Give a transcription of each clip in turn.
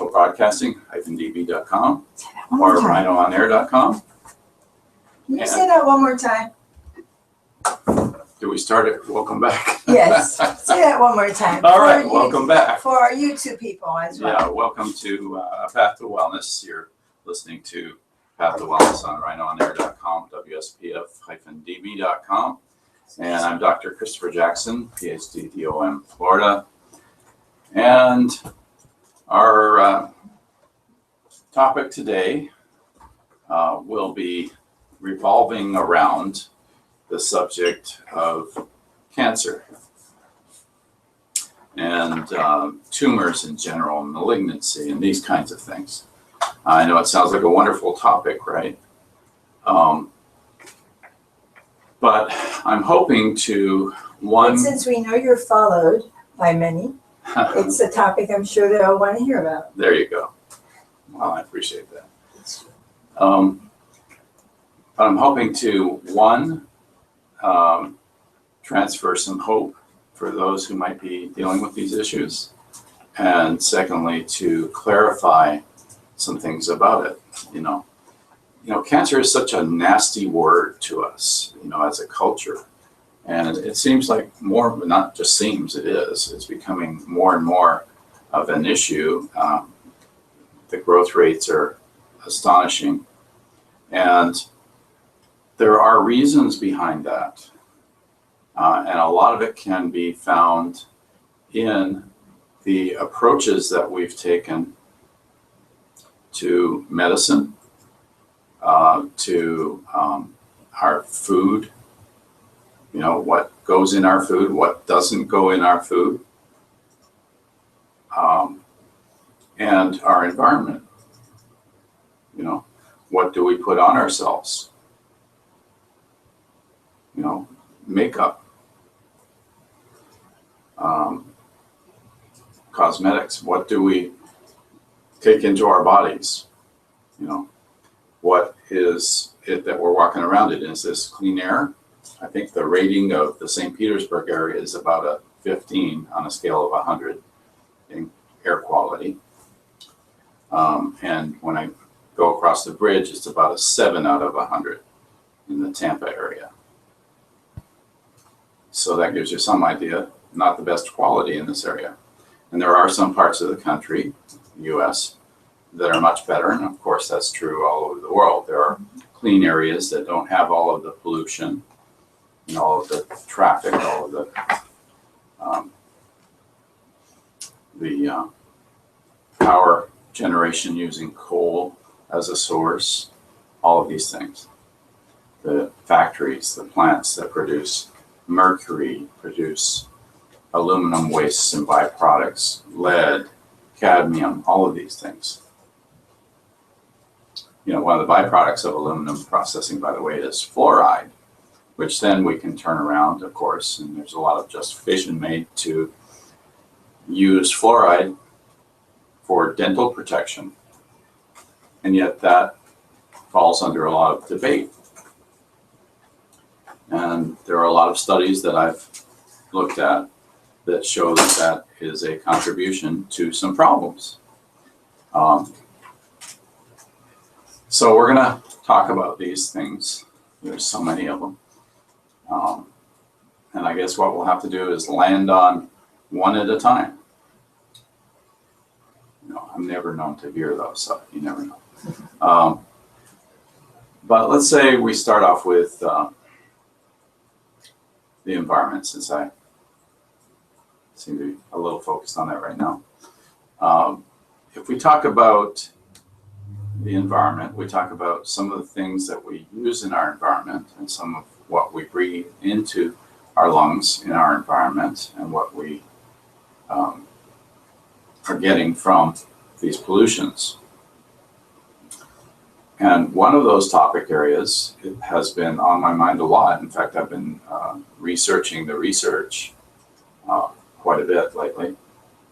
WSPF-Broadcasting-DB.com or rhinoonair.com. Can you say that one more time? Do we start it? Welcome back. Yes, say that one more time. All right, welcome back. For our YouTube people as well. Yeah, welcome to A Path to Wellness. You're listening to Path to Wellness on rhinoonair.com, WSPF-DB.com. And I'm Dr. Christopher Jackson, PhD, DOM, Florida. And our topic today will be revolving around the subject of cancer and tumors in general, malignancy, and these kinds of things. I know it sounds like a wonderful topic, right? But I'm hoping to, one... And since we know you're followed by many, it's a topic I'm sure they all want to hear about. There you go. Well, I appreciate that. But I'm hoping to, one, transfer some hope for those who might be dealing with these issues, and secondly, to clarify some things about it. You know, cancer is such a nasty word to us, as a culture, and it seems like more, but not just seems, it is. It's becoming more and more of an issue. The growth rates are astonishing, and there are reasons behind that. And a lot of it can be found in the approaches that we've taken to medicine, to our food, what goes in our food, what doesn't go in our food, and our environment. What do we put on ourselves? Makeup, cosmetics. What do we take into our bodies? What is it that we're walking around in? Is this clean air? I think the rating of the St. Petersburg area is about a 15 on a scale of 100 in air quality. And when I go across the bridge, it's about a 7 out of 100 in the Tampa area. So that gives you some idea, not the best quality in this area. And there are some parts of the country, the US, that are much better. And of course, that's true all over the world. There are clean areas that don't have all of the pollution and all of the traffic, all of the power generation using coal as a source, all of these things. The factories, the plants that produce mercury, produce aluminum wastes and byproducts, lead, cadmium, all of these things. One of the byproducts of aluminum processing, by the way, is fluoride, which then we can turn around, of course, and there's a lot of justification made to use fluoride for dental protection. And yet that falls under a lot of debate. And there are a lot of studies that I've looked at that show that that is a contribution to some problems. So we're going to talk about these things. There's so many of them. And I guess what we'll have to do is land on one at a time. I'm never known to veer though, so you never know. But let's say we start off with the environment, since I seem to be a little focused on that right now. If we talk about the environment, we talk about some of the things that we use in our environment and some of what we breathe into our lungs in our environment and what we are getting from these pollutions. And one of those topic areas, it has been on my mind a lot. In fact, I've been researching the research quite a bit lately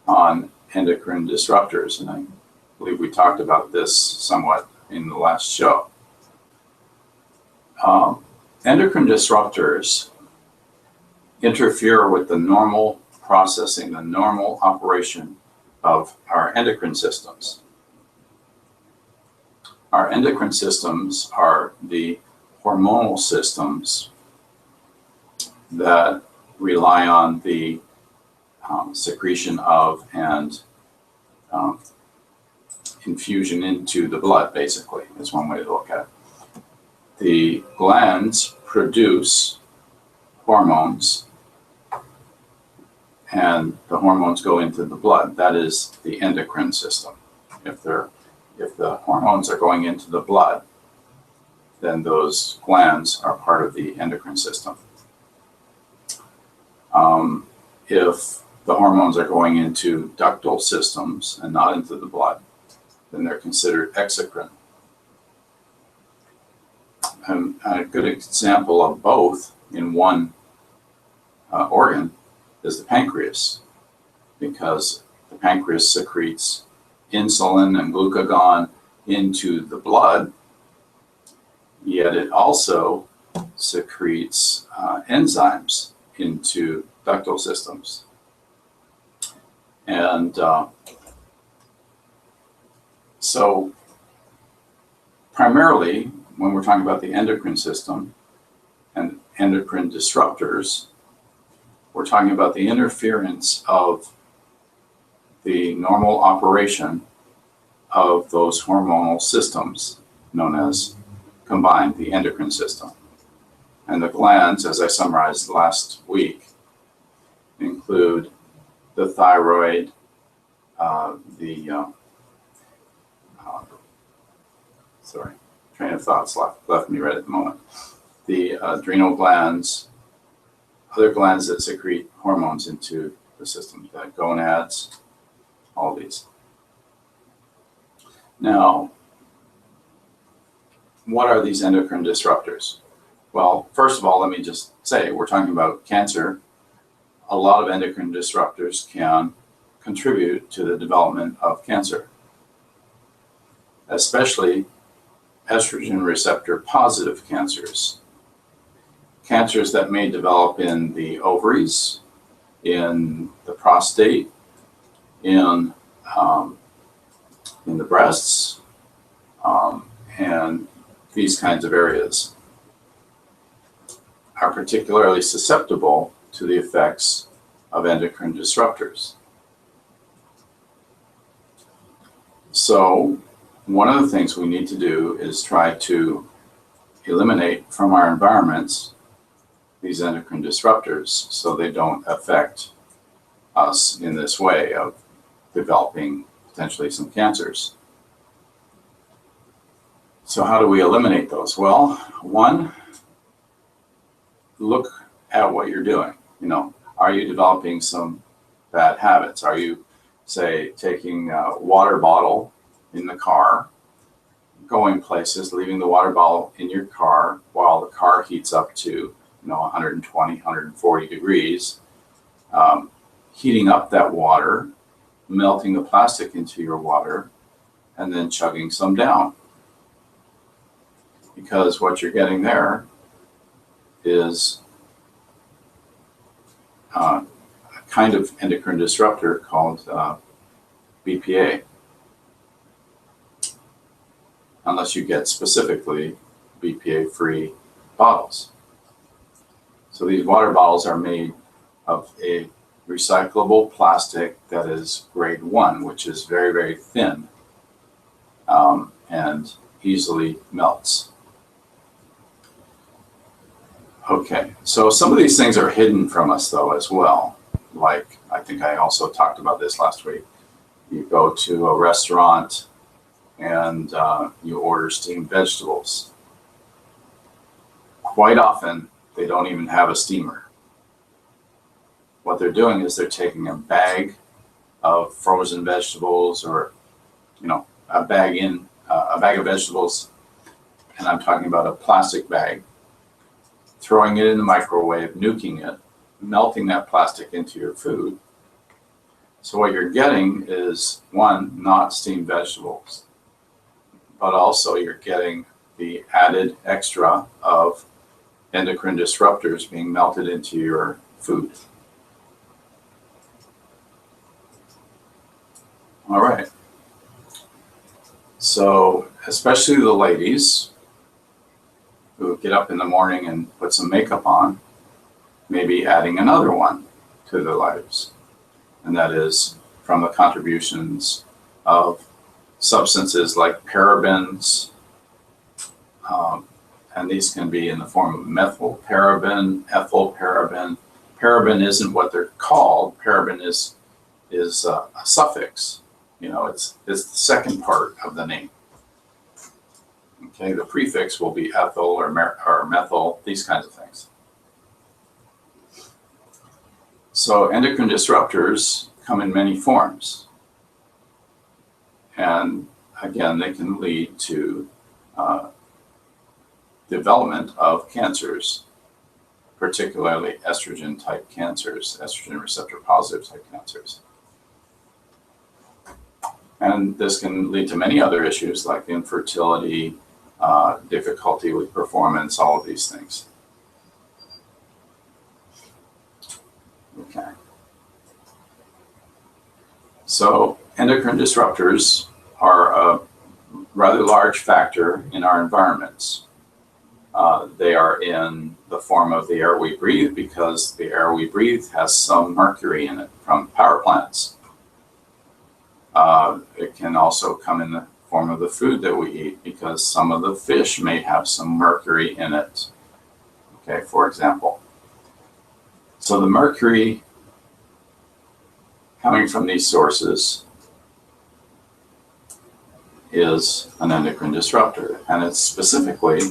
on endocrine disruptors. And I believe we talked about this somewhat in the last show. Endocrine disruptors interfere with the normal processing, the normal operation of our endocrine systems. Our endocrine systems are the hormonal systems that rely on the secretion of and infusion into the blood, basically, is one way to look at it. The glands produce hormones, and the hormones go into the blood. That is the endocrine system. If the hormones are going into the blood, then those glands are part of the endocrine system. If the hormones are going into ductal systems and not into the blood, then they're considered exocrine. A good example of both in one organ is the pancreas, because the pancreas secretes insulin and glucagon into the blood, yet it also secretes enzymes into ductal systems. And so primarily, when we're talking about the endocrine system and endocrine disruptors, we're talking about the interference of the normal operation of those hormonal systems known as combined, the endocrine system. And the glands, as I summarized last week, include the thyroid, train of thoughts left me right at the moment. The adrenal glands, other glands that secrete hormones into the system, the gonads, all these. Now, what are these endocrine disruptors? Well, first of all, let me just say, we're talking about cancer. A lot of endocrine disruptors can contribute to the development of cancer, especially estrogen receptor positive cancers. Cancers that may develop in the ovaries, in the prostate, in the breasts, and these kinds of areas are particularly susceptible to the effects of endocrine disruptors. So one of the things we need to do is try to eliminate from our environments these endocrine disruptors so they don't affect us in this way of developing potentially some cancers. So how do we eliminate those? Well, one, look at what you're doing. Are you developing some bad habits? Are you, say, taking a water bottle in the car, going places, leaving the water bottle in your car while the car heats up to 120, 140 degrees, heating up that water, melting the plastic into your water, and then chugging some down? Because what you're getting there is a kind of endocrine disruptor called BPA, unless you get specifically BPA-free bottles. So these water bottles are made of a recyclable plastic that is grade 1, which is very, very thin and easily melts. Okay, so some of these things are hidden from us though as well. Like, I think I also talked about this last week. You go to a restaurant and you order steamed vegetables. Quite often, they don't even have a steamer. What they're doing is they're taking a bag of frozen vegetables, or a bag of vegetables, and I'm talking about a plastic bag, throwing it in the microwave, nuking it, melting that plastic into your food. So what you're getting is, one, not steamed vegetables, but also you're getting the added extra of endocrine disruptors being melted into your food. All right. So especially the ladies who get up in the morning and put some makeup on, maybe adding another one to their lives. And that is from the contributions of substances like parabens, and these can be in the form of methylparaben, ethylparaben. Paraben isn't what they're called. Paraben is a suffix. You know, it's the second part of the name. Okay, the prefix will be ethyl or methyl, these kinds of things. So endocrine disruptors come in many forms. And again, they can lead to development of cancers, particularly estrogen type cancers, estrogen receptor positive type cancers. And this can lead to many other issues like infertility, difficulty with performance, all of these things. Okay. So endocrine disruptors are a rather large factor in our environments. They are in the form of the air we breathe because the air we breathe has some mercury in it from power plants. It can also come in the form of the food that we eat because some of the fish may have some mercury in it, okay, for example. So the mercury coming from these sources is an endocrine disruptor, and it's specifically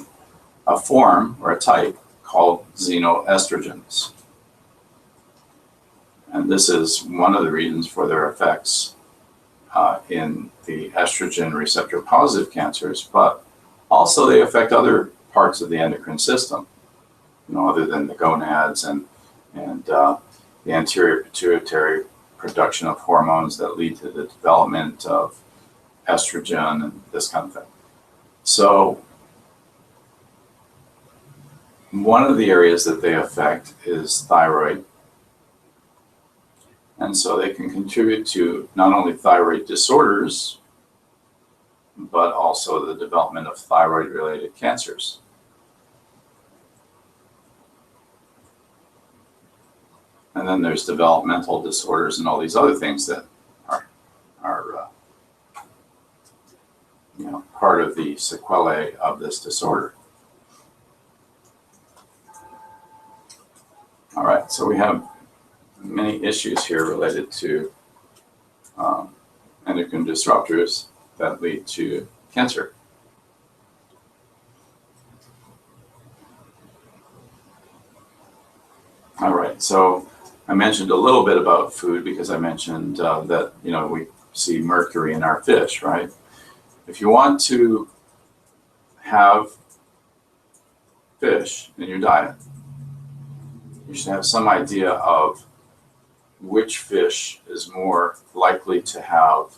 a form or a type called xenoestrogens. And this is one of the reasons for their effects in the estrogen receptor positive cancers, but also they affect other parts of the endocrine system, you know, other than the gonads and the anterior pituitary production of hormones that lead to the development of estrogen and this kind of thing. So one of the areas that they affect is thyroid. And so they can contribute to not only thyroid disorders, but also the development of thyroid-related cancers. And then there's developmental disorders and all these other things that are you know, part of the sequelae of this disorder. All right, so we have many issues here related to endocrine disruptors that lead to cancer. All right, so I mentioned a little bit about food because I mentioned that, you know, we see mercury in our fish, right? If you want to have fish in your diet, you should have some idea of which fish is more likely to have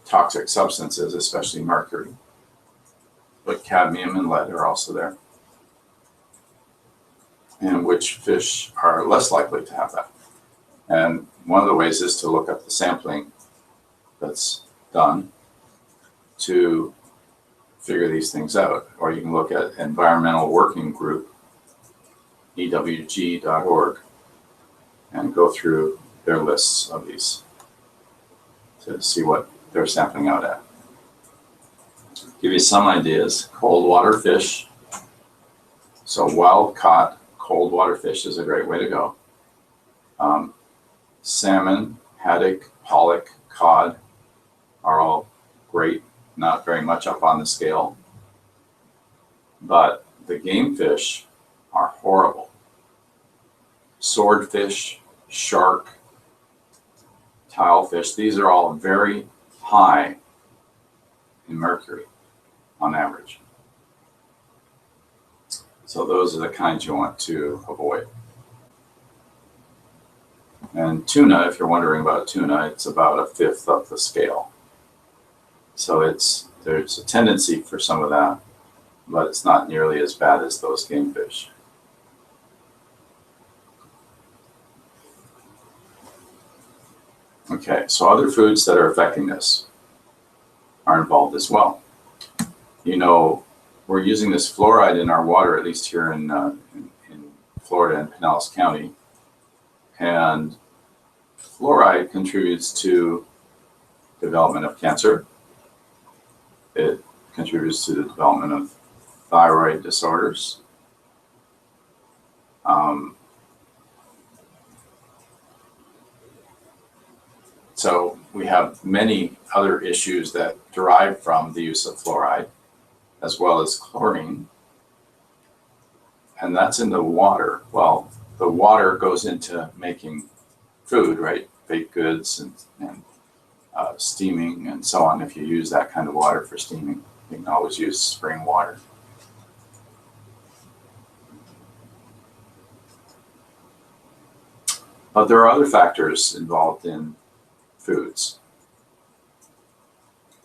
toxic substances, especially mercury. But cadmium and lead are also there. And which fish are less likely to have that. And one of the ways is to look up the sampling that's done to figure these things out. Or you can look at Environmental Working Group, EWG.org, and go through their lists of these to see what they're sampling out at. Give you some ideas. Cold water fish. So wild caught cold water fish is a great way to go. Salmon, haddock, pollock, cod are all great, not very much up on the scale. But the game fish are horrible. Swordfish, shark, tilefish, these are all very high in mercury on average. So those are the kinds you want to avoid. And tuna, if you're wondering about tuna, it's about 1/5 of the scale. So there's a tendency for some of that, but it's not nearly as bad as those game fish. Okay, so other foods that are affecting this. are involved as well. You know, we're using this fluoride in our water, at least here in Florida and Pinellas County, and fluoride contributes to development of cancer. It contributes to the development of thyroid disorders. So we have many other issues that derive from the use of fluoride, as well as chlorine. And that's in the water. Well, the water goes into making food, right? Baked goods and steaming and so on. If you use that kind of water for steaming, you can always use spring water. But there are other factors involved in foods.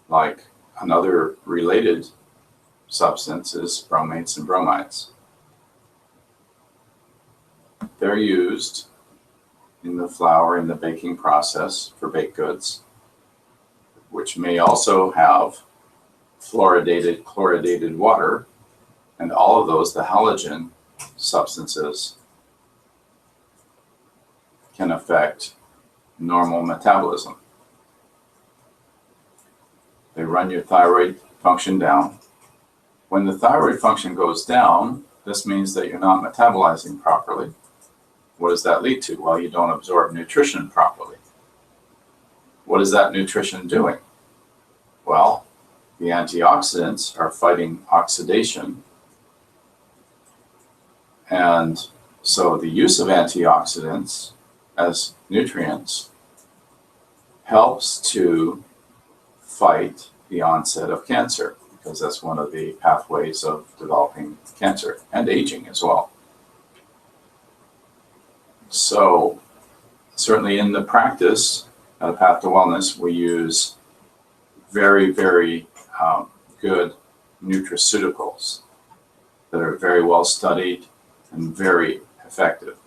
Like another related substance is bromates and bromides. They're used in the flour in the baking process for baked goods, which may also have fluoridated, chloridated water, and all of those, the halogen substances, can affect normal metabolism. They run your thyroid function down. When the thyroid function goes down, this means that you're not metabolizing properly. What does that lead to? Well, you don't absorb nutrition properly. What is that nutrition doing? Well, the antioxidants are fighting oxidation. And so the use of antioxidants as nutrients helps to fight the onset of cancer, because that's one of the pathways of developing cancer and aging as well. So certainly in the practice of Path to Wellness, we use very, very good nutraceuticals that are very well studied and very effective.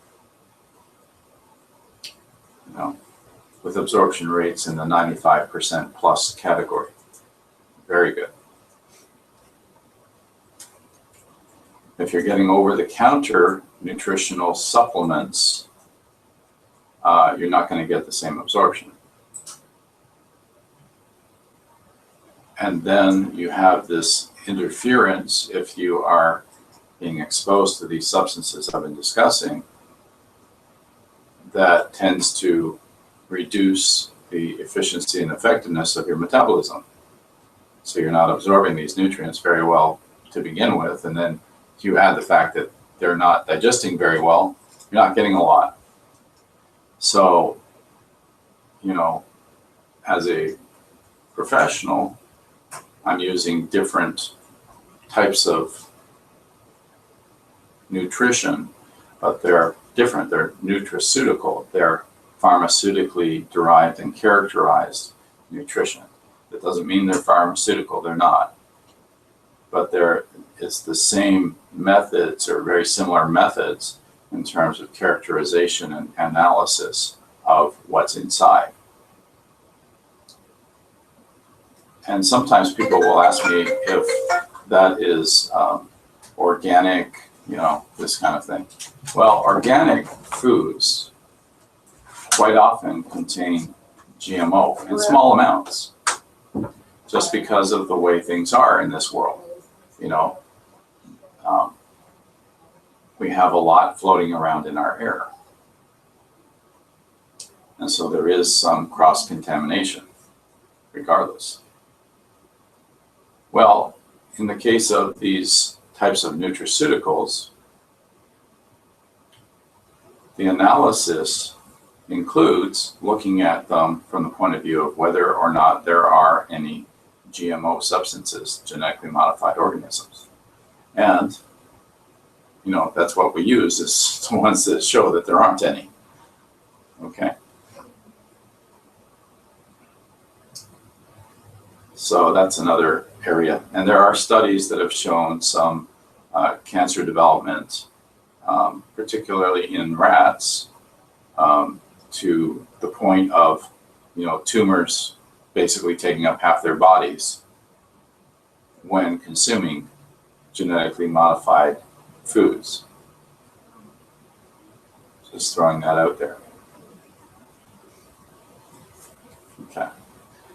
You know, with absorption rates in the 95% plus category. Very good. If you're getting over-the-counter nutritional supplements, you're not going to get the same absorption. And then you have this interference if you are being exposed to these substances I've been discussing that tends to reduce the efficiency and effectiveness of your metabolism. So you're not absorbing these nutrients very well to begin with, and then if you add the fact that they're not digesting very well, you're not getting a lot. So, you know, as a professional, I'm using different types of nutrition, but they're different. They're nutraceutical. They're pharmaceutically derived and characterized nutrition. That doesn't mean they're pharmaceutical. They're not. But it's the same methods or very similar methods in terms of characterization and analysis of what's inside. And sometimes people will ask me if that is organic, you know, this kind of thing. Well, organic foods quite often contain GMO in small amounts, just because of the way things are in this world. You know, we have a lot floating around in our air. And so there is some cross-contamination, regardless. Well, in the case of these types of nutraceuticals, the analysis includes looking at them from the point of view of whether or not there are any GMO substances, genetically modified organisms. And, you know, that's what we use, is the ones that show that there aren't any. Okay. So that's another area. And there are studies that have shown some cancer development, particularly in rats, to the point of, you know, tumors basically taking up half their bodies when consuming genetically modified foods. Just throwing that out there. Okay.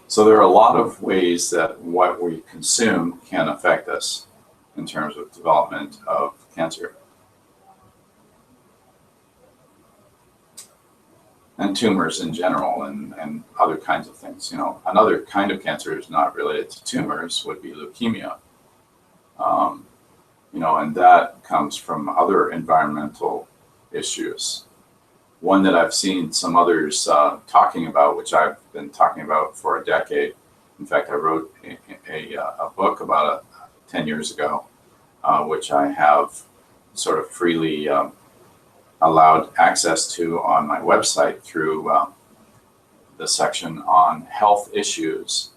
So there are a lot of ways that what we consume can affect us in terms of development of cancer. And tumors in general, and other kinds of things. You know, another kind of cancer is not related to tumors would be leukemia. You know, and that comes from other environmental issues. One that I've seen some others talking about, which I've been talking about for a decade. In fact, I wrote a book about 10 years ago, which I have sort of freely allowed access to on my website through the section on health issues.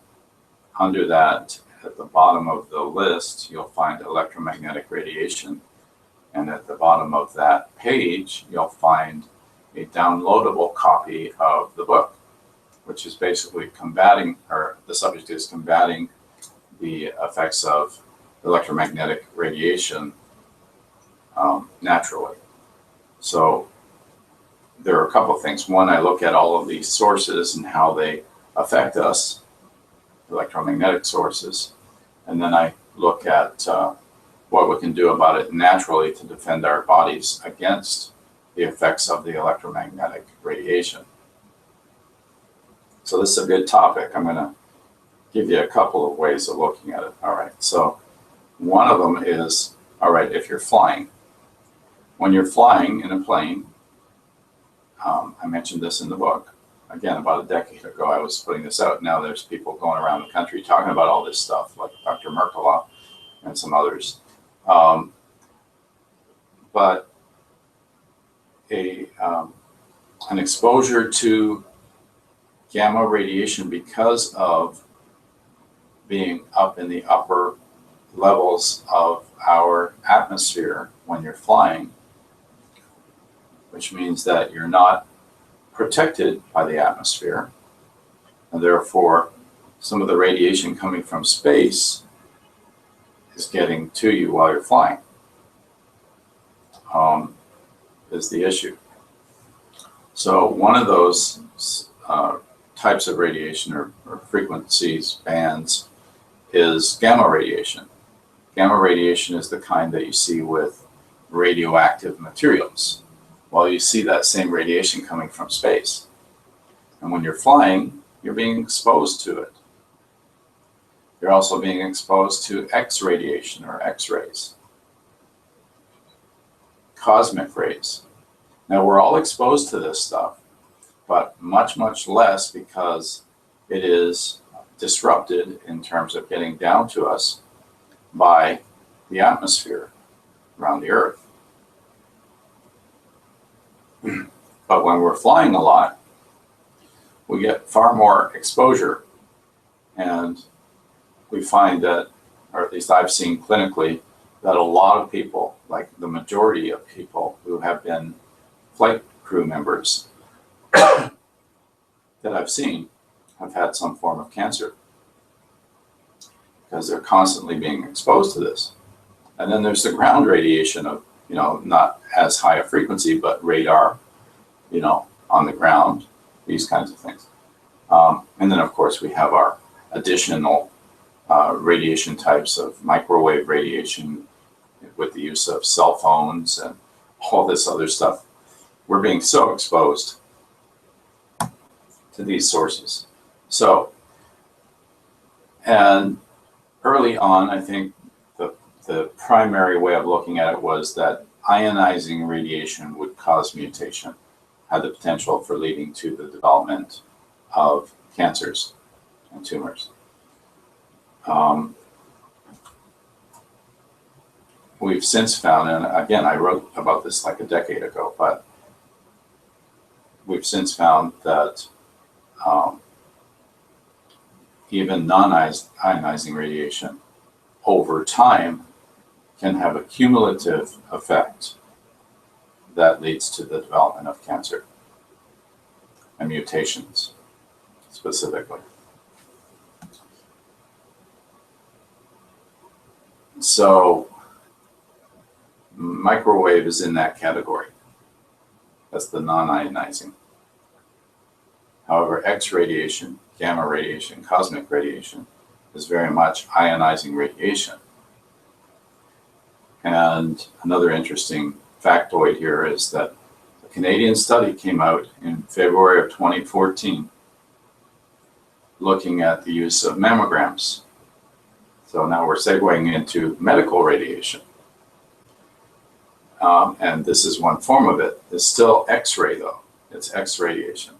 Under that, at the bottom of the list, you'll find electromagnetic radiation. And at the bottom of that page, you'll find a downloadable copy of the book, which is basically combating, or the subject is combating the effects of electromagnetic radiation naturally. So there are a couple of things. One, I look at all of these sources and how they affect us, electromagnetic sources, and then I look at what we can do about it naturally to defend our bodies against the effects of the electromagnetic radiation. So this is a good topic. I'm going to give you a couple of ways of looking at it. All right, so one of them is, all right, if you're flying. When you're flying in a plane, I mentioned this in the book, again, about a decade ago, I was putting this out. Now there's people going around the country talking about all this stuff, like Dr. Merkala and some others. But an exposure to gamma radiation because of being up in the upper levels of our atmosphere when you're flying, which means that you're not protected by the atmosphere, and therefore some of the radiation coming from space is getting to you while you're flying, is the issue. So one of those types of radiation or frequencies, bands, is gamma radiation. Gamma radiation is the kind that you see with radioactive materials. Well, you see that same radiation coming from space. And when you're flying, you're being exposed to it. You're also being exposed to X radiation or X-rays, cosmic rays. Now, we're all exposed to this stuff, but much, much less because it is disrupted in terms of getting down to us by the atmosphere around the Earth. But when we're flying a lot, we get far more exposure, and we find that, or at least I've seen clinically, that a lot of people, like the majority of people who have been flight crew members that I've seen, have had some form of cancer because they're constantly being exposed to this. And then there's the ground radiation of, you know, not as high a frequency, but radar, you know, on the ground, these kinds of things. And then, of course, we have our additional radiation types of microwave radiation with the use of cell phones and all this other stuff. We're being so exposed to these sources. So, and early on, I think the primary way of looking at it was that ionizing radiation would cause mutation, had the potential for leading to the development of cancers and tumors. We've since found, and again, I wrote about this like a decade ago, but we've since found that even non-ionizing radiation over time can have a cumulative effect that leads to the development of cancer and mutations specifically. So microwave is in that category. That's the non-ionizing. However, X radiation, gamma radiation, cosmic radiation is very much ionizing radiation. And another interesting factoid here is that a Canadian study came out in February of 2014 looking at the use of mammograms. So now we're segueing into medical radiation. And this is one form of it. It's still X-ray though. It's X radiation,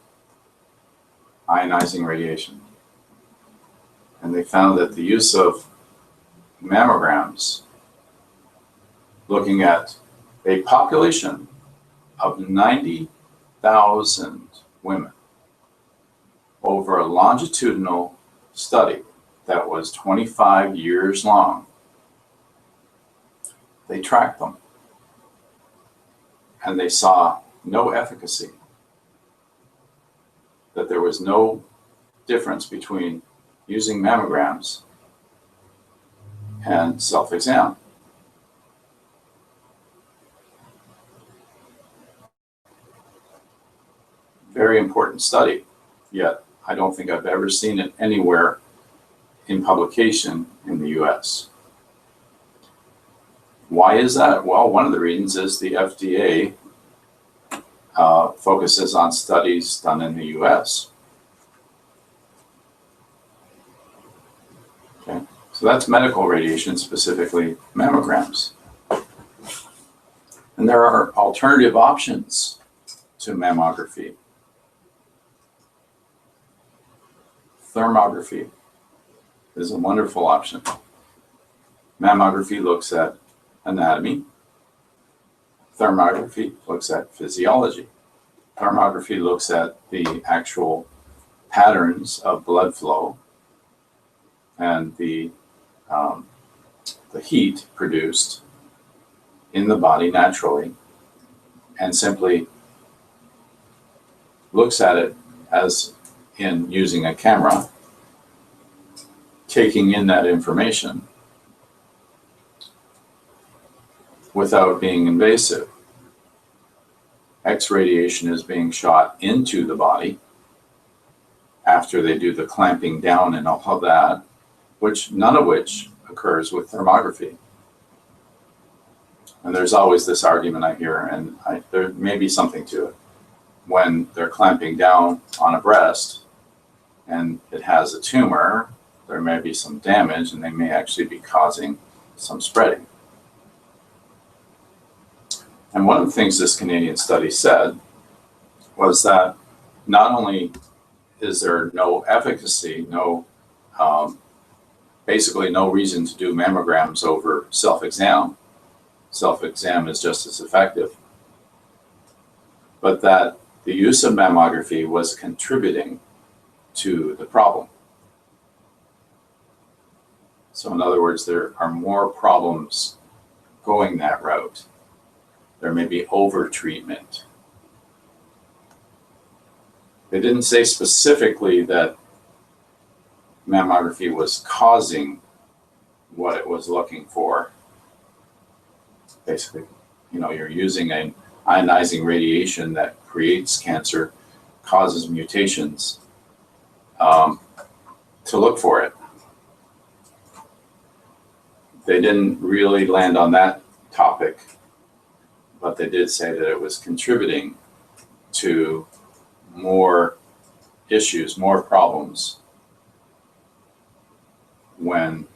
ionizing radiation. And they found that the use of mammograms, looking at a population of 90,000 women over a longitudinal study that was 25 years long, they tracked them and they saw no efficacy, that there was no difference between using mammograms and self-exam. Very important study, yet I don't think I've ever seen it anywhere in publication in the US. Why is that? Well, one of the reasons is the FDA focuses on studies done in the US. Okay, so that's medical radiation, specifically mammograms. And there are alternative options to mammography. Thermography is a wonderful option. Mammography looks at anatomy. Thermography looks at physiology. Thermography looks at the actual patterns of blood flow and the heat produced in the body naturally, and simply looks at it as in using a camera, taking in that information without being invasive. X radiation is being shot into the body after they do the clamping down and all of that, none of which occurs with thermography. And there's always this argument I hear, and there may be something to it. When they're clamping down on a breast and it has a tumor, there may be some damage and they may actually be causing some spreading. And one of the things this Canadian study said was that not only is there no efficacy, basically no reason to do mammograms over self-exam. Self-exam is just as effective, but that the use of mammography was contributing to the problem. So in other words, there are more problems going that route. There may be over-treatment. They didn't say specifically that mammography was causing what it was looking for. Basically, you're using an ionizing radiation that creates cancer, causes mutations, to look for it. They didn't really land on that topic, but they did say that it was contributing to more issues, more problems when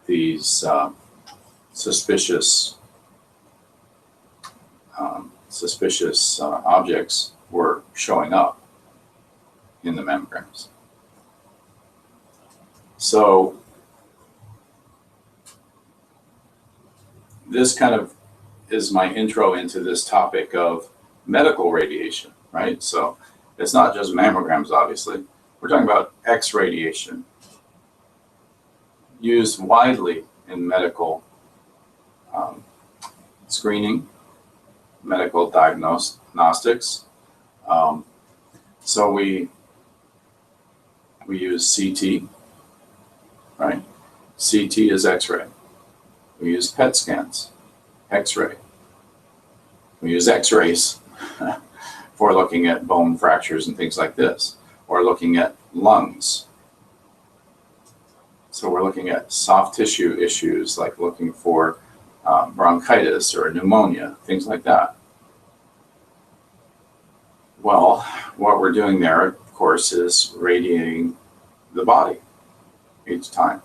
these suspicious objects were showing up in the mammograms. So this kind of is my intro into this topic of medical radiation, right? So it's not just mammograms, obviously. We're talking about X radiation, used widely in medical screening, medical diagnostics. So we use CT, right? CT is X-ray. We use PET scans, X-ray. We use X-rays for looking at bone fractures and things like this, or looking at lungs. So we're looking at soft tissue issues, like looking for bronchitis or pneumonia, things like that. Well, what we're doing there, of course, is radiating the body each time.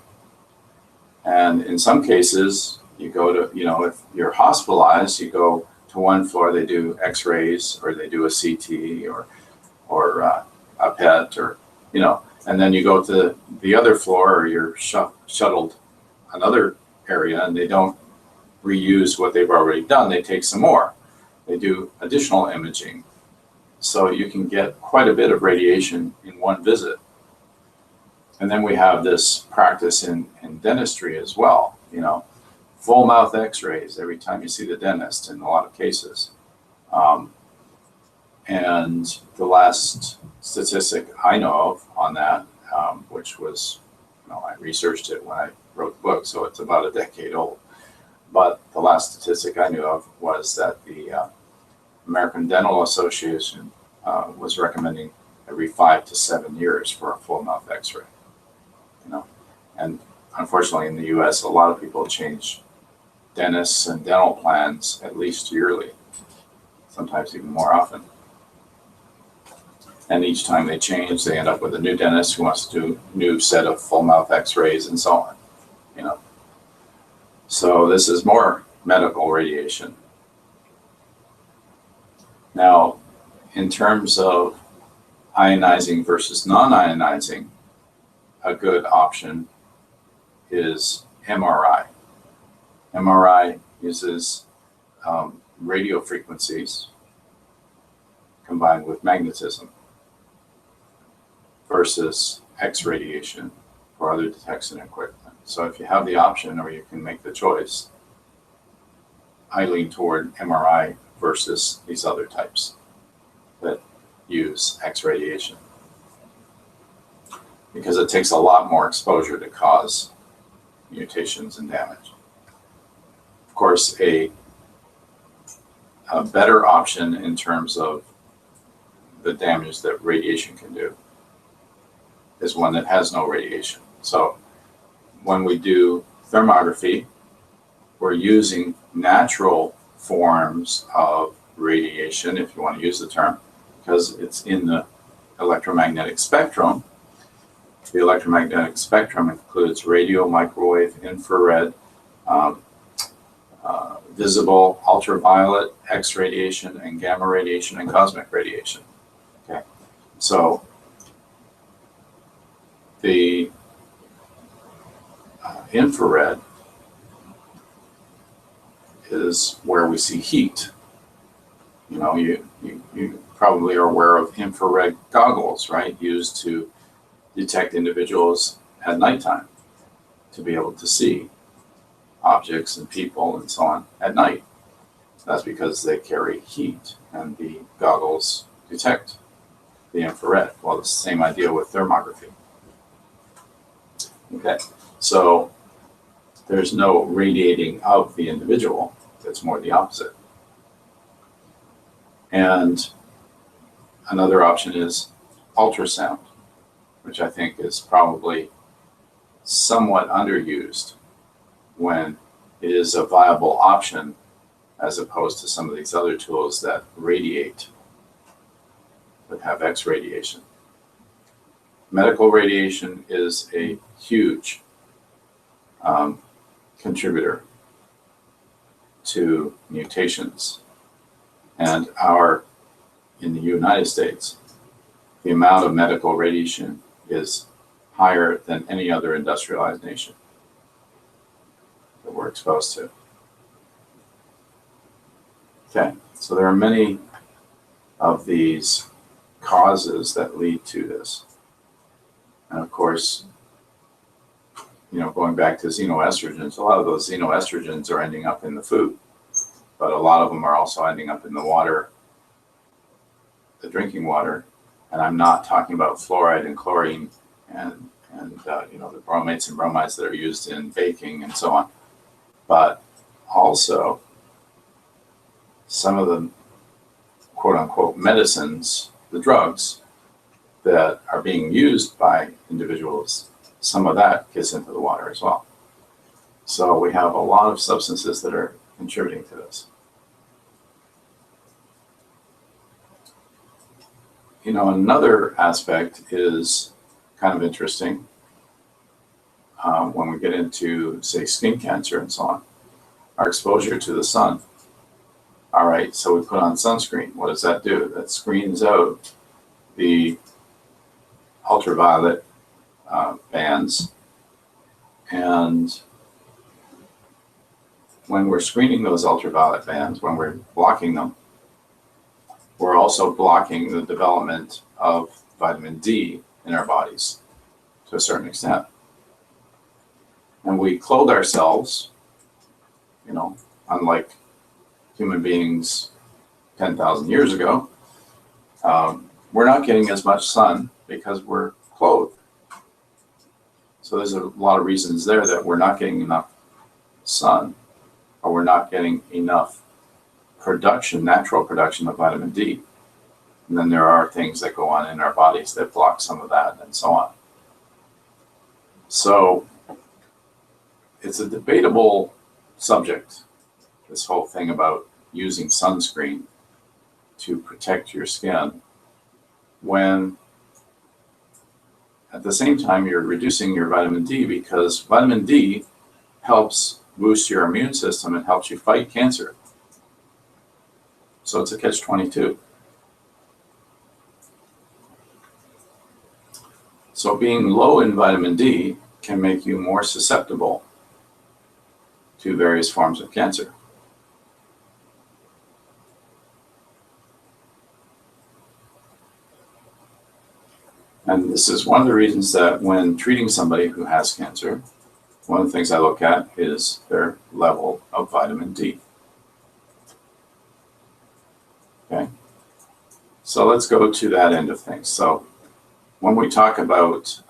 And in some cases, you go to, if you're hospitalized, you go to one floor, they do X-rays, or they do a CT, or a PET, or, and then you go to the other floor, or you're shuttled another area, and they don't reuse what they've already done. They take some more. They do additional imaging. So you can get quite a bit of radiation in one visit. And then we have this practice in dentistry as well, full mouth X-rays every time you see the dentist in a lot of cases. And the last statistic I know of on that, which was, I researched it when I wrote the book, so it's about a decade old. But the last statistic I knew of was that the American Dental Association was recommending every 5 to 7 years for a full mouth X-ray. And unfortunately in the US, a lot of people change dentists and dental plans at least yearly, sometimes even more often. And each time they change, they end up with a new dentist who wants to do a new set of full mouth X-rays and so on, So this is more medical radiation. Now, in terms of ionizing versus non-ionizing, a good option is MRI. MRI uses radio frequencies combined with magnetism versus X radiation for other detection equipment. So if you have the option, or you can make the choice, I lean toward MRI versus these other types that use X radiation, because it takes a lot more exposure to cause mutations and damage. Of course, a better option in terms of the damage that radiation can do is one that has no radiation. So when we do thermography, we're using natural forms of radiation, if you want to use the term, because it's in the electromagnetic spectrum. The electromagnetic spectrum includes radio, microwave, infrared, visible, ultraviolet, X radiation, and gamma radiation, and cosmic radiation. Okay, so the infrared is where we see heat. You probably are aware of infrared goggles, right? Used to detect individuals at nighttime, to be able to see objects and people and so on at night. That's because they carry heat, and the goggles detect the infrared. Well, it's the same idea with thermography. Okay, so there's no radiating of the individual. It's more the opposite. And another option is ultrasound, which I think is probably somewhat underused when it is a viable option, as opposed to some of these other tools that radiate, that have X radiation. Medical radiation is a huge contributor to mutations. And in the United States, the amount of medical radiation is higher than any other industrialized nation that we're exposed to. Okay, so there are many of these causes that lead to this. And of course, going back to xenoestrogens, a lot of those xenoestrogens are ending up in the food, but a lot of them are also ending up in the water, the drinking water. And I'm not talking about fluoride and chlorine and the bromates and bromides that are used in baking and so on. but also some of the quote unquote medicines, the drugs that are being used by individuals, some of that gets into the water as well. So we have a lot of substances that are contributing to this. You know, another aspect is kind of interesting when we get into, say, skin cancer and so on, our exposure to the sun. All right, so we put on sunscreen. What does that do? That screens out the ultraviolet bands. And when we're screening those ultraviolet bands, when we're blocking them, we're also blocking the development of vitamin D in our bodies to a certain extent. And we clothe ourselves, you know, unlike human beings 10,000 years ago, we're not getting as much sun because we're clothed. So there's a lot of reasons there that we're not getting enough sun, or we're not getting enough production, natural production of vitamin D. And then there are things that go on in our bodies that block some of that and so on. So it's a debatable subject, this whole thing about using sunscreen to protect your skin when at the same time you're reducing your vitamin D, because vitamin D helps boost your immune system and helps you fight cancer. So it's a catch-22. So being low in vitamin D can make you more susceptible to various forms of cancer. And this is one of the reasons that when treating somebody who has cancer, one of the things I look at is their level of vitamin D. Okay, so let's go to that end of things. So when we talk about,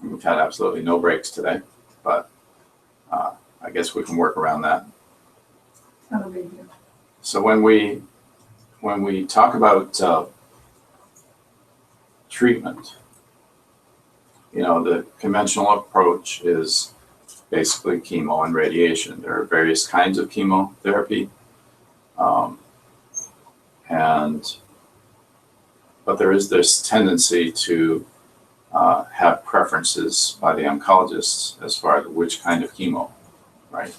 we've had absolutely no breaks today, but I guess we can work around that. Not a big deal. So when we talk about treatment, you know, the conventional approach is basically chemo and radiation. There are various kinds of chemotherapy. But there is this tendency to have preferences by the oncologists as far as which kind of chemo, right?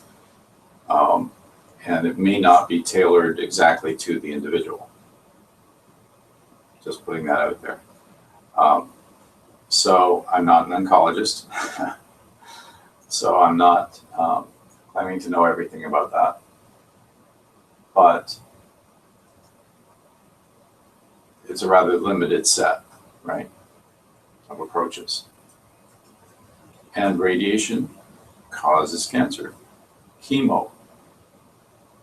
And it may not be tailored exactly to the individual. Just putting that out there. So I'm not an oncologist, so I'm not claiming to know everything about that. But it's a rather limited set, right, of approaches. And radiation causes cancer. Chemo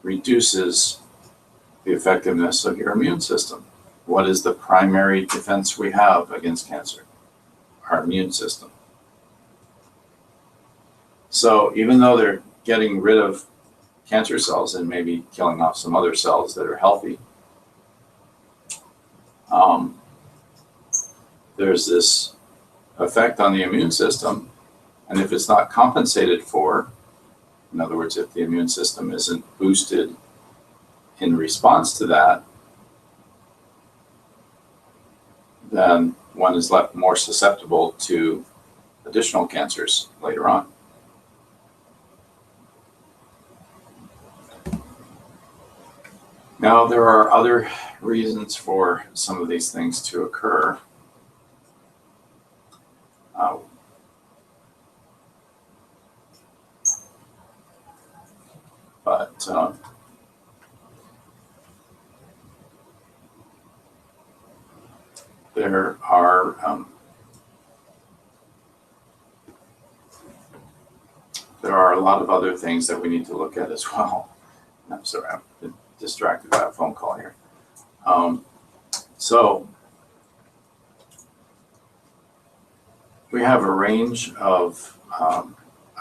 reduces the effectiveness of your immune system. What is the primary defense we have against cancer? Our immune system. So even though they're getting rid of cancer cells and maybe killing off some other cells that are healthy, there's this effect on the immune system, and if it's not compensated for, in other words, if the immune system isn't boosted in response to that, then one is left more susceptible to additional cancers later on. Now, there are other reasons for some of these things to occur. There are a lot of other things that we need to look at as well. I'm sorry, I've been distracted by a phone call here. So we have a range of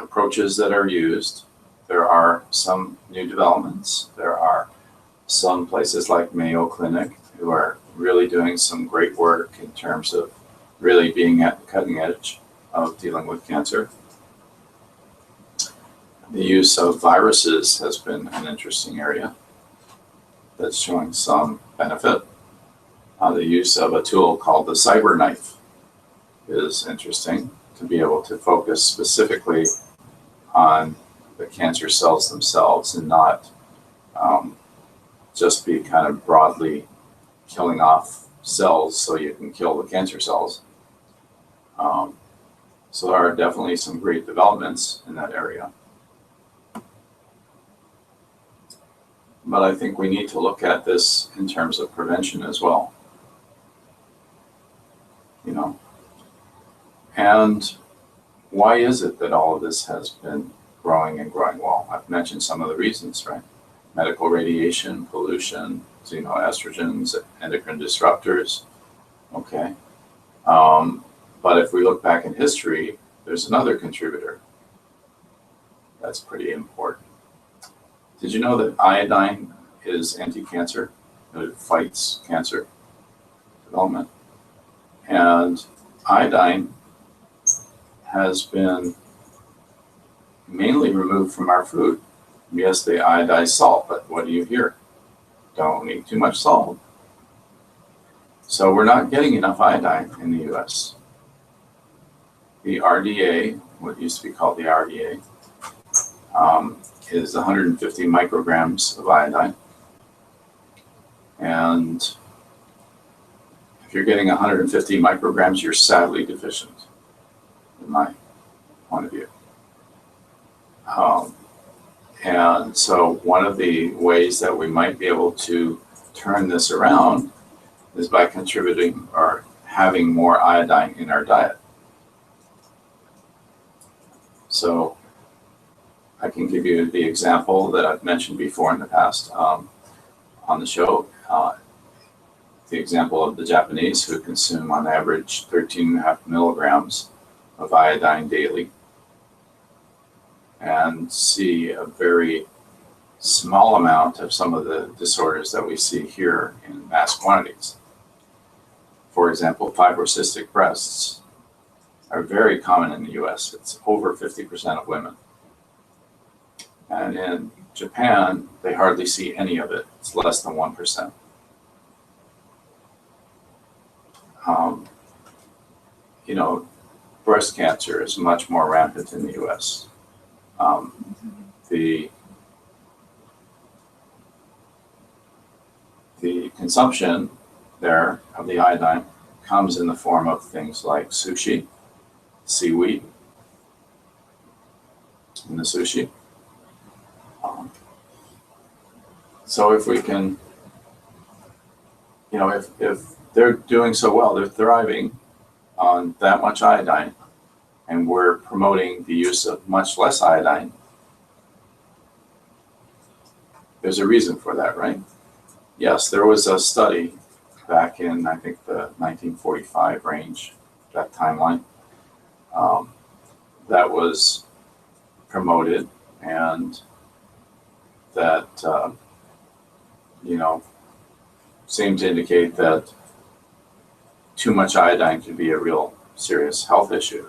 approaches that are used. There are some new developments. There are some places like Mayo Clinic who are really doing some great work in terms of really being at the cutting edge of dealing with cancer. The use of viruses has been an interesting area that's showing some benefit. The use of a tool called the cyber knife is interesting to be able to focus specifically on the cancer cells themselves and not just be kind of broadly killing off cells so you can kill the cancer cells. So there are definitely some great developments in that area. But I think we need to look at this in terms of prevention as well. And why is it that all of this has been growing and growing well? I've mentioned some of the reasons, right? Medical radiation, pollution, xenoestrogens, endocrine disruptors. Okay. But if we look back in history, there's another contributor that's pretty important. Did you know that iodine is anti-cancer? It fights cancer development. And iodine has been mainly removed from our food. Yes, they iodize salt, but what do you hear? Don't eat too much salt. So we're not getting enough iodine in the US. The RDA, what used to be called the RDA, is 150 micrograms of iodine. And if you're getting 150 micrograms, you're sadly deficient, in my point of view. And so one of the ways that we might be able to turn this around is by contributing or having more iodine in our diet. So I can give you the example that I've mentioned before in the past on the show. The example of the Japanese who consume on average 13.5 milligrams of iodine daily and see a very small amount of some of the disorders that we see here in mass quantities. For example, fibrocystic breasts are very common in the US. It's over 50% of women. And in Japan, they hardly see any of it. It's less than 1%. Breast cancer is much more rampant in the US. The consumption there of the iodine comes in the form of things like sushi, seaweed in the sushi. So if we can, if they're doing so well, they're thriving on that much iodine, and we're promoting the use of much less iodine, there's a reason for that, right? Yes, there was a study back in, I think, the 1945 range, that timeline, that was promoted and that, seemed to indicate that too much iodine could be a real serious health issue.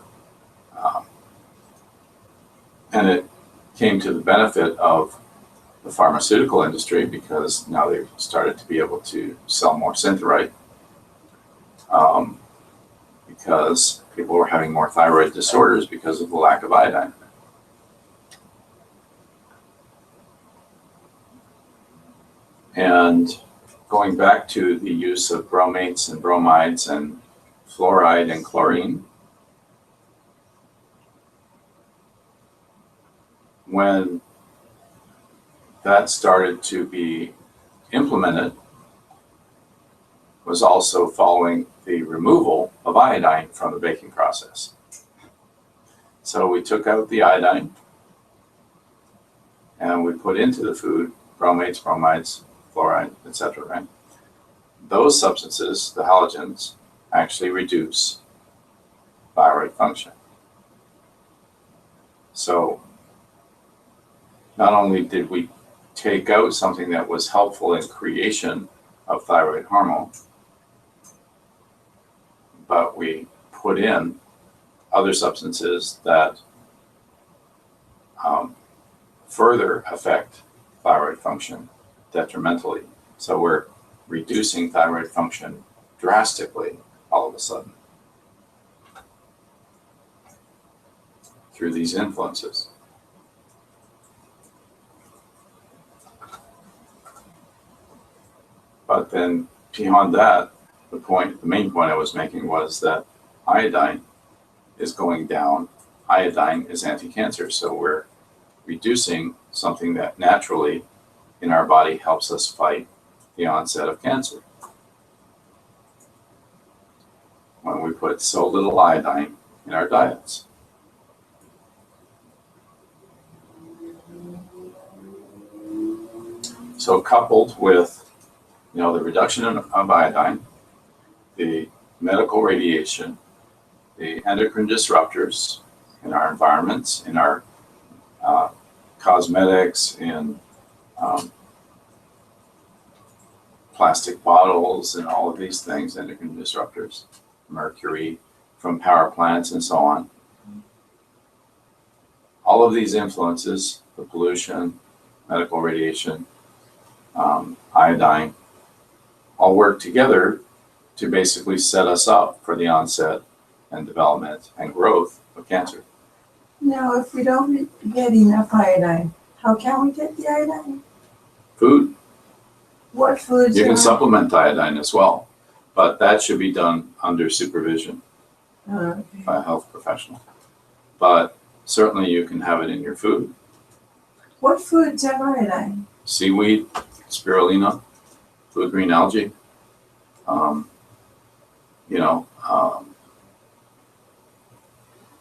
And it came to the benefit of the pharmaceutical industry because now they've started to be able to sell more Synthroid because people were having more thyroid disorders because of the lack of iodine. And going back to the use of bromates and bromides and fluoride and chlorine, when that started to be implemented, was also following the removal of iodine from the baking process. So we took out the iodine and we put into the food bromates, bromides, fluoride, etc. Right? Those substances, the halogens, actually reduce thyroid function. So not only did we take out something that was helpful in creation of thyroid hormone, but we put in other substances that further affect thyroid function detrimentally. So we're reducing thyroid function drastically all of a sudden through these influences. But then beyond that, the main point I was making was that iodine is going down. Iodine is anti-cancer, so we're reducing something that naturally in our body helps us fight the onset of cancer. When we put so little iodine in our diets. So coupled with, the reduction of iodine, the medical radiation, the endocrine disruptors in our environments, in our cosmetics, in plastic bottles, and all of these things, endocrine disruptors, mercury from power plants and so on. All of these influences, the pollution, medical radiation, iodine, all work together to basically set us up for the onset and development and growth of cancer. Now, if we don't get enough iodine, how can we get the iodine? Food. What foods? You can supplement iodine as well, but that should be done under supervision Okay. by a health professional. But certainly you can have it in your food. What foods have iodine? Seaweed, spirulina, blue green algae.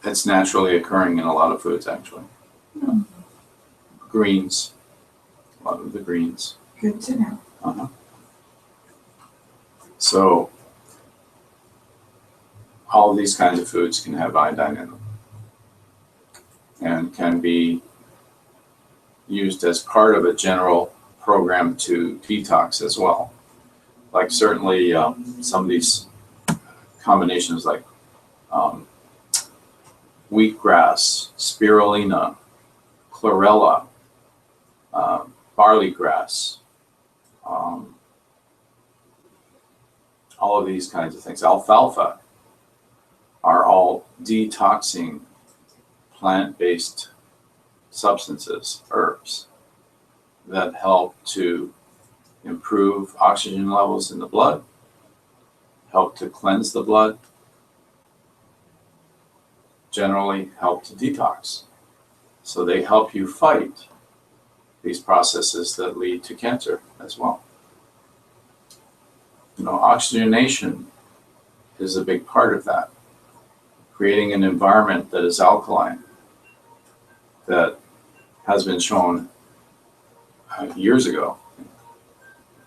It's naturally occurring in a lot of foods, actually. Greens, a lot of the greens. Good to know. So all of these kinds of foods can have iodine in them and can be used as part of a general program to detox as well. Like certainly some of these combinations like wheatgrass, spirulina, chlorella, barley grass, all of these kinds of things, alfalfa, are all detoxing plant-based substances, herbs, that help to improve oxygen levels in the blood, help to cleanse the blood, generally help to detox. So they help you fight these processes that lead to cancer as well. Oxygenation is a big part of that. Creating an environment that is alkaline, that has been shown years ago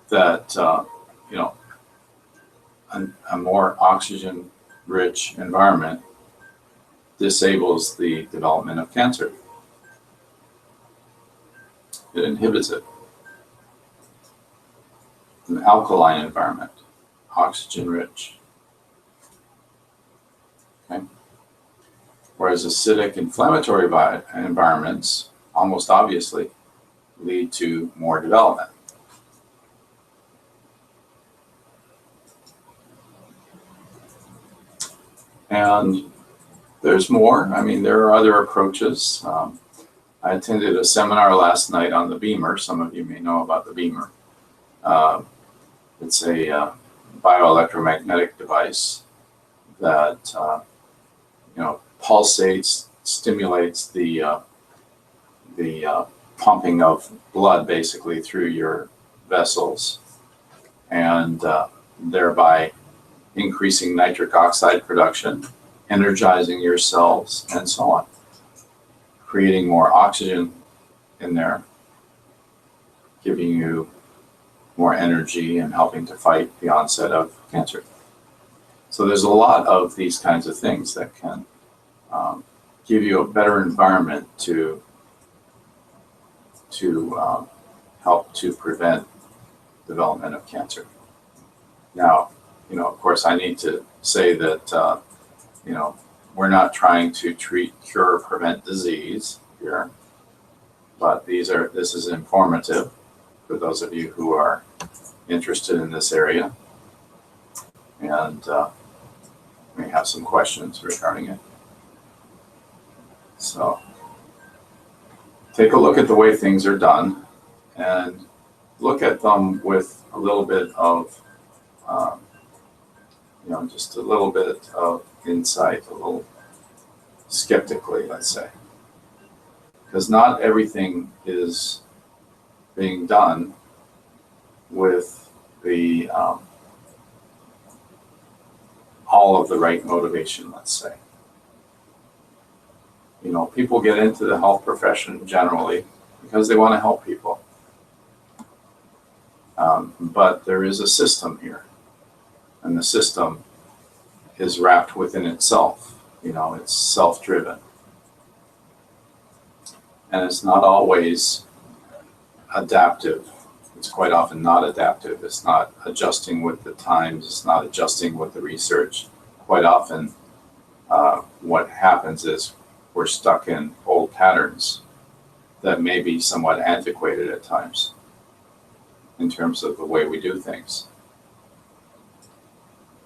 that a more oxygen-rich environment disables the development of cancer. It inhibits it. An alkaline environment, oxygen-rich. Okay. Whereas acidic, inflammatory environments, almost obviously, lead to more development. And there's more. There are other approaches. I attended a seminar last night on the Beamer. Some of you may know about the Beamer. It's a bioelectromagnetic device that pulsates, stimulates the pumping of blood basically through your vessels, and thereby increasing nitric oxide production, energizing your cells, and so on, creating more oxygen in there, giving you more energy and helping to fight the onset of cancer. So there's a lot of these kinds of things that can give you a better environment to help to prevent development of cancer. Now, of course, I need to say that, we're not trying to treat, cure, or prevent disease here, but this is informative for those of you who are interested in this area and may have some questions regarding it. So take a look at the way things are done and look at them with a little bit of, just a little bit of insight, a little skeptically, let's say. Because not everything is being done with the all of the right motivation, let's say. People get into the health profession generally because they want to help people. But there is a system here, and the system is wrapped within itself. It's self-driven. And it's not always adaptive. It's quite often not adaptive. It's not adjusting with the times. It's not adjusting with the research. Quite often, what happens is we're stuck in old patterns that may be somewhat antiquated at times in terms of the way we do things.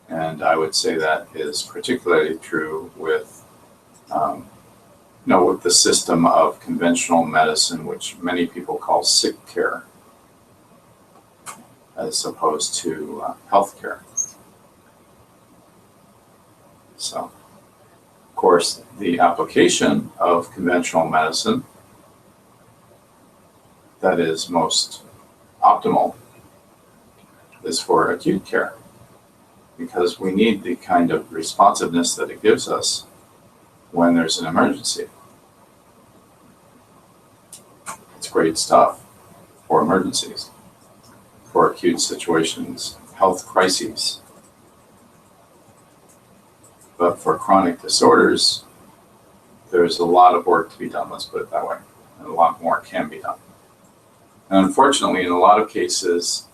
And I would say that is particularly true with with the system of conventional medicine, which many people call sick care, as opposed to health care. So, of course, the application of conventional medicine that is most optimal is for acute care, because we need the kind of responsiveness that it gives us when there's an emergency. It's great stuff for emergencies, for acute situations, health crises. But for chronic disorders, there's a lot of work to be done, let's put it that way, and a lot more can be done. And unfortunately, in a lot of cases,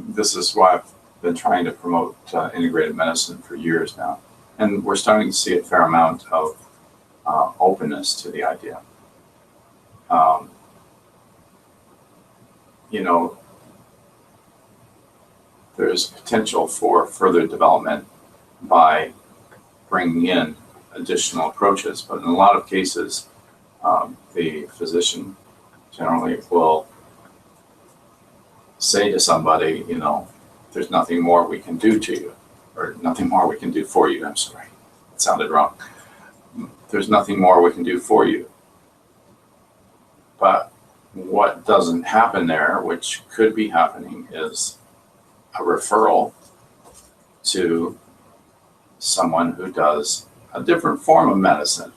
this is why I've been trying to promote integrated medicine for years now. And we're starting to see a fair amount of openness to the idea. There's potential for further development by bringing in additional approaches, but in a lot of cases, the physician generally will say to somebody, there's nothing more we can do to you, or nothing more we can do for you. I'm sorry, it sounded wrong. There's nothing more we can do for you. But what doesn't happen there, which could be happening, is a referral to someone who does a different form of medicine,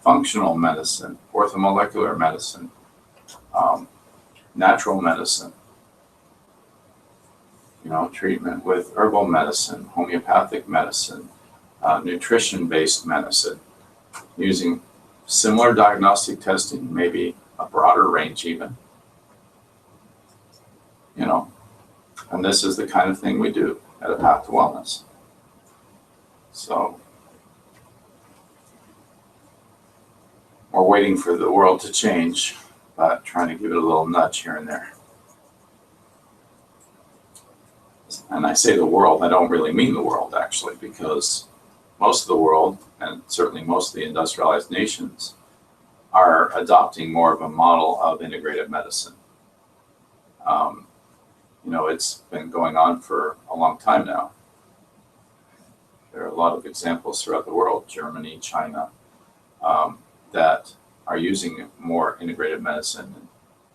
functional medicine, orthomolecular medicine, natural medicine, treatment with herbal medicine, homeopathic medicine, nutrition-based medicine, using similar diagnostic testing, maybe a broader range even, and this is the kind of thing we do at A Path to Wellness. So we're waiting for the world to change, but trying to give it a little nudge here and there. And I say the world, I don't really mean the world actually, because most of the world, and certainly most of the industrialized nations, are adopting more of a model of integrated medicine. It's been going on for a long time now. There are a lot of examples throughout the world, Germany, China, that are using more integrated medicine and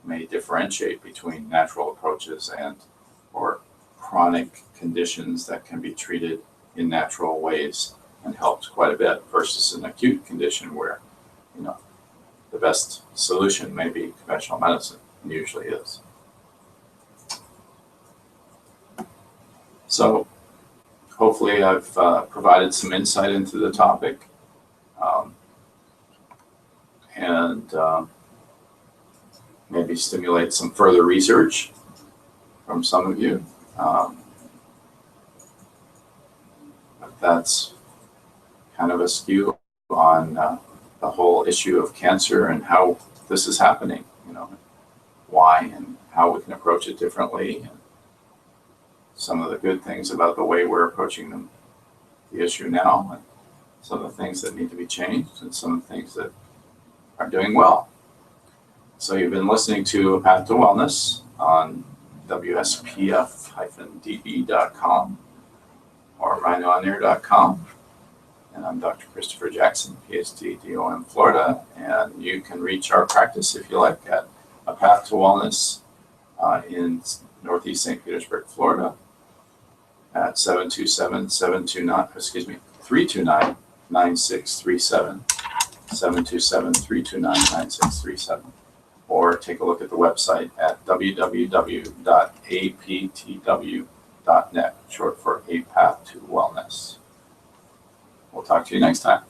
may differentiate between natural approaches or chronic conditions that can be treated in natural ways and helped quite a bit versus an acute condition where, the best solution may be conventional medicine, and usually is. So hopefully I've provided some insight into the topic. and maybe stimulate some further research from some of you. But that's kind of a skew on the whole issue of cancer and how this is happening, why and how we can approach it differently, and some of the good things about the way we're approaching the issue now, and some of the things that need to be changed, and some of the things that are doing well. So you've been listening to A Path to Wellness on WSPF-DB.com or rhinoonair.com. And I'm Dr. Christopher Jackson, PhD, DOM, Florida. And you can reach our practice, if you like, at A Path to Wellness in Northeast St. Petersburg, Florida at 329-9637, 727-329-9637. Or take a look at the website at www.aptw.net, short for A Path to Wellness. We'll talk to you next time.